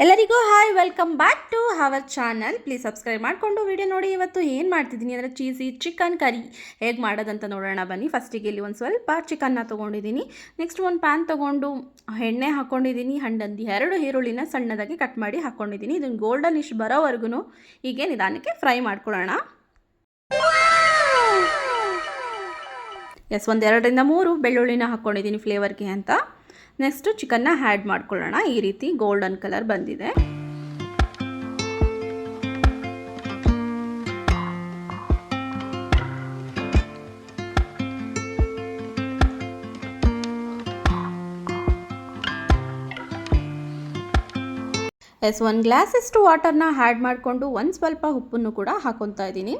ಎಲ್ಲರಿಗೂ hi, welcome back to our channel. Please subscribe ಮಾಡಿಕೊಂಡು video ನೋಡಿ. ಇವತ್ತು ಏನು ಮಾಡ್ತಿದ್ದೀನಿ ಅಂದರೆ ಚೀಸಿ ಚಿಕನ್ ಕರಿ ಹೇಗೆ ಮಾಡೋದಂತ ನೋಡೋಣ ಬನ್ನಿ. ಫಸ್ಟಿಗೆ ಇಲ್ಲಿ ಒಂದು ಸ್ವಲ್ಪ ಚಿಕನ್ನ ತೊಗೊಂಡಿದ್ದೀನಿ. ನೆಕ್ಸ್ಟ್ ಒಂದು ಪ್ಯಾನ್ ತೊಗೊಂಡು ಎಣ್ಣೆ ಹಾಕ್ಕೊಂಡಿದ್ದೀನಿ. ಹಣ್ಣಂದು 2 ಈರುಳ್ಳಿನ ಸಣ್ಣದಾಗಿ ಕಟ್ ಮಾಡಿ ಹಾಕ್ಕೊಂಡಿದ್ದೀನಿ. ಇದನ್ನು ಗೋಲ್ಡನ್ ಇಶ್ ಬರೋವರೆಗೂ ಹೀಗೆ ನಿಧಾನಕ್ಕೆ ಫ್ರೈ ಮಾಡ್ಕೊಳ್ಳೋಣ. ಒಂದು 2ರಿಂದ 3 ಬೆಳ್ಳುಳ್ಳಿನ ಹಾಕ್ಕೊಂಡಿದ್ದೀನಿ ಫ್ಲೇವರ್ಗೆ ಅಂತ. ನೆಕ್ಸ್ಟು ಚಿಕನ್ನ ಆ್ಯಡ್ ಮಾಡ್ಕೊಳ್ಳೋಣ. ಈ ರೀತಿ ಗೋಲ್ಡನ್ ಕಲರ್ ಬಂದಿದೆ. ಒಂದು ಗ್ಲಾಸಷ್ಟು ವಾಟರ್ನ ಆ್ಯಡ್ ಮಾಡಿಕೊಂಡು ಒಂದು ಸ್ವಲ್ಪ ಉಪ್ಪನ್ನು ಕೂಡ ಹಾಕೊತಾ ಇದ್ದೀನಿ.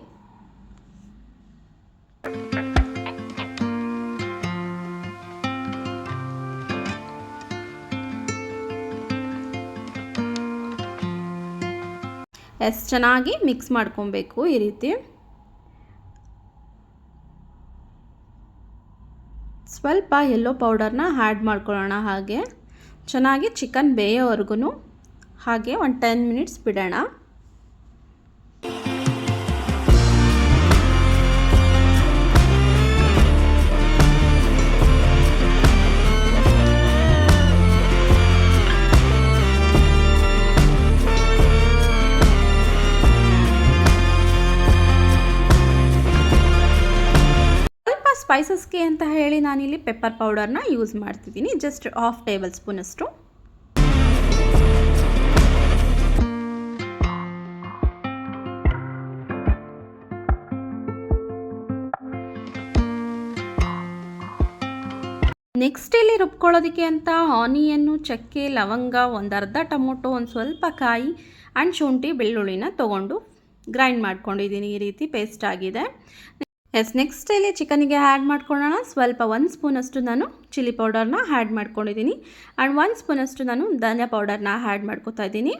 ಚೆನ್ನಾಗಿ ಮಿಕ್ಸ್ ಮಾಡ್ಕೊಬೇಕು. ಈ ರೀತಿ ಸ್ವಲ್ಪ ಯೆಲ್ಲೋ ಪೌಡರ್ನ ಆ್ಯಡ್ ಮಾಡ್ಕೊಳ್ಳೋಣ. ಹಾಗೆ ಚೆನ್ನಾಗಿ ಚಿಕನ್ ಬೇಯೋವರೆಗೂ ಹಾಗೆ ಒಂದು 10 ಮಿನಿಟ್ಸ್ ಬಿಡೋಣ. ಸ್ಪೈಸಸ್ಗೆ ಅಂತ ಹೇಳಿ ನಾನಿಲ್ಲಿ ಪೆಪ್ಪರ್ ಪೌಡರ್ನ ಯೂಸ್ ಮಾಡ್ತಿದ್ದೀನಿ. ಜಸ್ಟ್ 1/2 ಟೇಬಲ್ ಸ್ಪೂನಷ್ಟು. ನೆಕ್ಸ್ಟ್ ಇಲ್ಲಿ ರುಬ್ಕೊಳ್ಳೋದಕ್ಕೆ ಅಂತ ಆನಿಯನ್ನು, ಚಕ್ಕೆ, ಲವಂಗ, ಒಂದು ಅರ್ಧ ಟೊಮೊಟೊ, ಒಂದು ಸ್ವಲ್ಪ ಕಾಯಿ ಆ್ಯಂಡ್ ಶುಂಠಿ ಬೆಳ್ಳುಳ್ಳಿನ ತೊಗೊಂಡು ಗ್ರೈಂಡ್ ಮಾಡ್ಕೊಂಡಿದ್ದೀನಿ. ಈ ರೀತಿ ಪೇಸ್ಟ್ ಆಗಿದೆ. ನೆಕ್ಸ್ಟ್ ಇಲ್ಲಿ ಚಿಕನಿಗೆ ಆ್ಯಡ್ ಮಾಡ್ಕೊಳ್ಳೋಣ. ಸ್ವಲ್ಪ 1 ಸ್ಪೂನಷ್ಟು ನಾನು ಚಿಲ್ಲಿ ಪೌಡರ್ನ ಆ್ಯಡ್ ಮಾಡ್ಕೊಂಡಿದ್ದೀನಿ ಆ್ಯಂಡ್ 1 ಸ್ಪೂನಷ್ಟು ನಾನು ಧನಿಯಾ ಪೌಡರ್ನ ಆ್ಯಡ್ ಮಾಡ್ಕೊತಾ ಇದ್ದೀನಿ.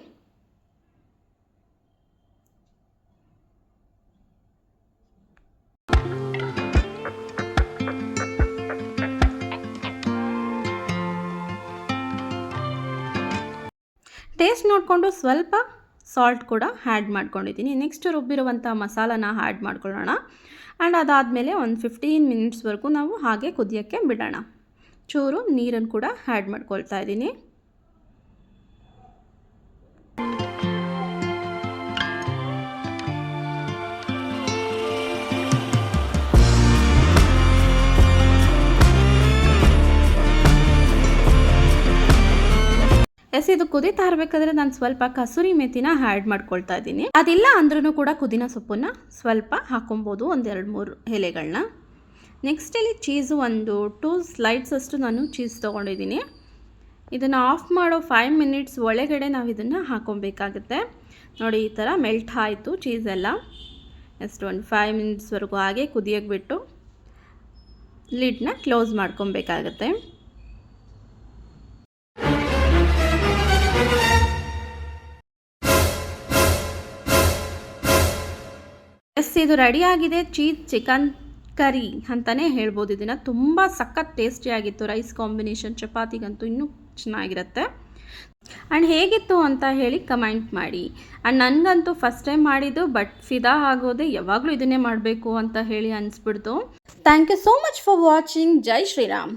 ಟೇಸ್ಟ್ ನೋಡಿಕೊಂಡು ಸ್ವಲ್ಪ ಸಾಲ್ಟ್ ಕೂಡ ಆ್ಯಡ್ ಮಾಡ್ಕೊಂಡಿದ್ದೀನಿ. ನೆಕ್ಸ್ಟ್ ರುಬ್ಬಿರುವಂಥ ಮಸಾಲಾನ ಆ್ಯಡ್ ಮಾಡ್ಕೊಳ್ಳೋಣ. ಆ್ಯಂಡ್ ಅದಾದಮೇಲೆ ಒಂದು 15 ಮಿನಿಟ್ಸ್ವರೆಗೂ ನಾವು ಹಾಗೆ ಕುದಿಯೋಕ್ಕೆ ಬಿಡೋಣ. ಚೂರು ನೀರನ್ನು ಕೂಡ ಆ್ಯಡ್ ಮಾಡ್ಕೊಳ್ತಾ ಇದ್ದೀನಿ. ಇದು ಕುದೀತಾ ಇರಬೇಕಾದ್ರೆ ನಾನು ಸ್ವಲ್ಪ ಕಸೂರಿ ಮೆಥಿನ ಆ್ಯಡ್ ಮಾಡ್ಕೊಳ್ತಾ ಇದ್ದೀನಿ. ಅದಿಲ್ಲ ಅಂದ್ರೂ ಕೂಡ ಪುದೀನ ಸೊಪ್ಪನ್ನು ಸ್ವಲ್ಪ ಹಾಕೊಬೋದು, ಒಂದು 2-3 ಎಲೆಗಳನ್ನ. ನೆಕ್ಸ್ಟ್ ಇಲ್ಲಿ ಚೀಸು ಒಂದು 2 ಸ್ಲೈಡ್ಸ್ ಅಷ್ಟು ನಾನು ಚೀಸ್ ತೊಗೊಂಡಿದ್ದೀನಿ. ಇದನ್ನು ಆಫ್ ಮಾಡೋ 5 ಮಿನಿಟ್ಸ್ ಒಳಗಡೆ ನಾವು ಇದನ್ನು ಹಾಕೊಬೇಕಾಗುತ್ತೆ. ನೋಡಿ, ಈ ಥರ ಮೆಲ್ಟ್ ಆಯಿತು ಚೀಸೆಲ್ಲ. ಒಂದು 5 ಮಿನಿಟ್ಸ್ವರೆಗೂ ಹಾಗೆ ಕುದಿಯೋಕ್ಕೆ ಬಿಟ್ಟು ಲಿಡ್ನ ಕ್ಲೋಸ್ ಮಾಡ್ಕೊಬೇಕಾಗತ್ತೆ. ಇದು ರೆಡಿಯಾಗಿದೆ. ಚೀಸ್ ಚಿಕನ್ ಕರಿ ಅಂತಲೇ ಹೇಳ್ಬೋದು. ಇದನ್ನು ತುಂಬ ಸಖತ್ ಟೇಸ್ಟಿಯಾಗಿತ್ತು. ರೈಸ್ ಕಾಂಬಿನೇಷನ್ ಚಪಾತಿಗಂತೂ ಇನ್ನೂ ಚೆನ್ನಾಗಿರುತ್ತೆ. ಆ್ಯಂಡ್ ಹೇಗಿತ್ತು ಅಂತ ಹೇಳಿ ಕಮೆಂಟ್ ಮಾಡಿ. ಆ್ಯಂಡ್ ನನಗಂತೂ ಫಸ್ಟ್ ಟೈಮ್ ಮಾಡಿದ್ದು, ಬಟ್ ಫಿದಾ ಆಗೋದೆ ಯಾವಾಗಲೂ ಇದನ್ನೇ ಮಾಡಬೇಕು ಅಂತ ಹೇಳಿ ಅನಿಸ್ಬಿಡ್ತು. Thank you so much for watching. ಜೈ ಶ್ರೀರಾಮ್.